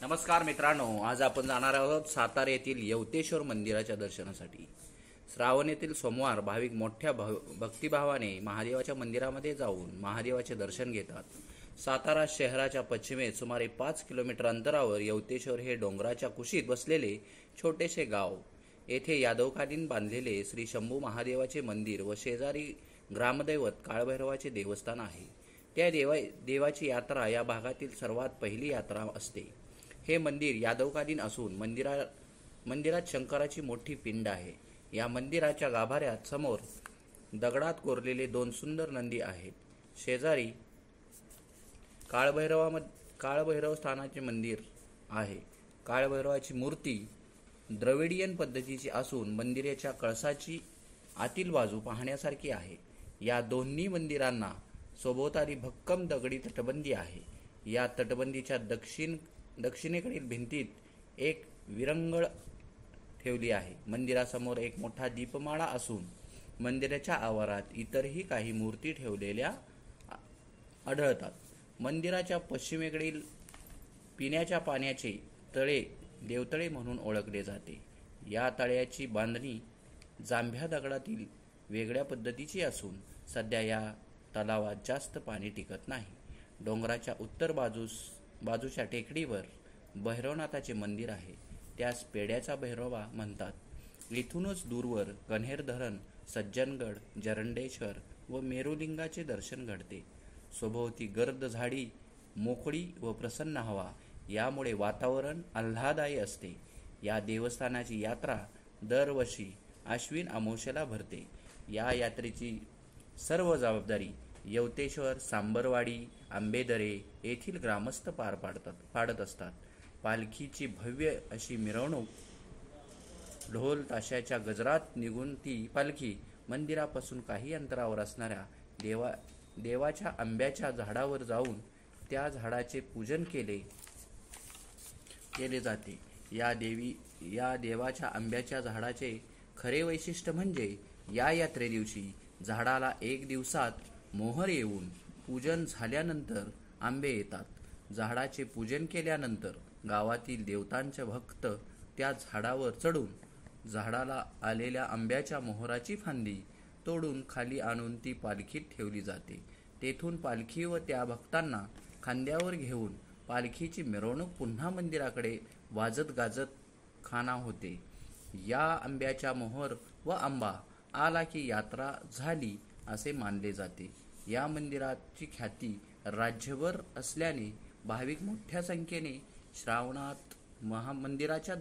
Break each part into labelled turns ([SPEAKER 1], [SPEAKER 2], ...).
[SPEAKER 1] नमस्कार मित्रांनो, आज आपण जाणार आहोत सातारा येथील येवतेश्वर मंदिराच्या दर्शनासाठी। श्रावण येथील सोमवार भाविक मोठ्या भक्तिभावाने महादेवाच्या मंदिरामध्ये जाऊन महादेवाचे दर्शन घेतात। सातारा शहराच्या पश्चिमेस सुमारे 5 किलोमीटर अंतरावर येवतेश्वर हे डोंगराच्या कुशीत बसलेले छोटेसे गाव। येथे यादवकालीन बांधलेले श्री शंभू महादेवाचे मंदिर व शेजारी ग्रामदैवत काळभैरवाचे देवस्थान आहे। त्या देवाची यात्रा या भागातील सर्वात पहिली यात्रा असते। हे मंदिर यादवकालीन असून मंदिरात शंकराची मोठी पिंड आहे। या मंदिराच्या गाभाऱ्यात समोर दगडात कोरलेले 2 सुंदर नंदी आहेत। शेजारी काळभैरव स्थानाचे मंदिर आहे। काळभैरवाची मूर्ती द्रविडियन पद्धतीची असून मंदिराच्या कळसाची आतील बाजू पाहण्यासारखी आहे। या दोन्ही मंदिरांना सभोवताली भक्कम दगडी तटबंदी आहे। या तटबंदीच्या दक्षिणेकडील भिंतीत एक विरंगुळा ठेवली आहे। मंदिरासमोर एक मोठा दीपमाळा असून मंदिराच्या आवारात इतरही काही मूर्ती ठेवलेल्या आढळतात। मंदिराच्या पश्चिमेकडील पिण्याच्या पाण्याचे तळे देवतळे म्हणून ओळखले जाते। या तळ्याची बांधणी जांभ्या दगडातील वेगळ्या पद्धतीची असून सध्या या तलावात जास्त पाणी टिकत नाही। डोंगराच्या उत्तर बाजूच्या टेकडीवर भैरवनाथाचे मंदिर आहे। त्यास पेड्याचा भैरवा म्हणतात। इथूनच दूरवर कन्हेर धरण, सज्जनगड, जरंडेश्वर व मेरुलिंगाचे दर्शन घडते। सभोवती गर्द झाडी, मोकळी व प्रसन्न हवा यामुळे वातावरण आल्हाददायी असते। या देवस्थानाची यात्रा दरवर्षी आश्विन अमावास्येला भरते। या यात्रेची सर्व जबाबदारी येवतेश्वर, सांबरवाडी, आंबेदरे येथील ग्रामस्थ पाडत असतात। पालखीची भव्य अशी मिरवणूक ढोल ताशाच्या गजरात निघून ती पालखी मंदिरापासून काही अंतरावर असणाऱ्या देवाच्या आंब्याच्या झाडावर जाऊन त्या झाडाचे पूजन केले जाते। या देवाच्या आंब्याच्या झाडाचे खरे वैशिष्ट्य म्हणजे या यात्रेदिवशी झाडाला 1 दिवसात मोहर येऊन पूजन झाल्यानंतर आंबे येतात। झाडाचे पूजन केल्यानंतर गावातील देवतांचे भक्त त्या झाडावर चढून झाडाला आलेल्या आंब्याच्या मोहराची फांदी तोडून खाली आणून ती पालखीत ठेवली जाते। तेथून पालखी व त्या भक्तांना खांद्यावर घेऊन पालखीची मिरवणूक पुन्हा मंदिराकडे वाजत गाजत खाना होते। या आंब्याच्या मोहर व आंबा आला की यात्रा झाली असे मानले जाते। या मंदिराची ख्याती राज्यभर असल्याने भाविक मोठ्या संख्येने श्रावणात महादेवाच्या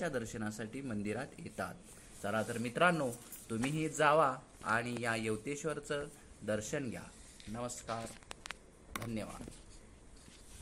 [SPEAKER 1] दर्शनासाठी मंदिरात येतात। चला तर मित्रांनो, तुम्हीही जावा आणि या येवतेश्वरचं दर्शन घ्या। नमस्कार, धन्यवाद।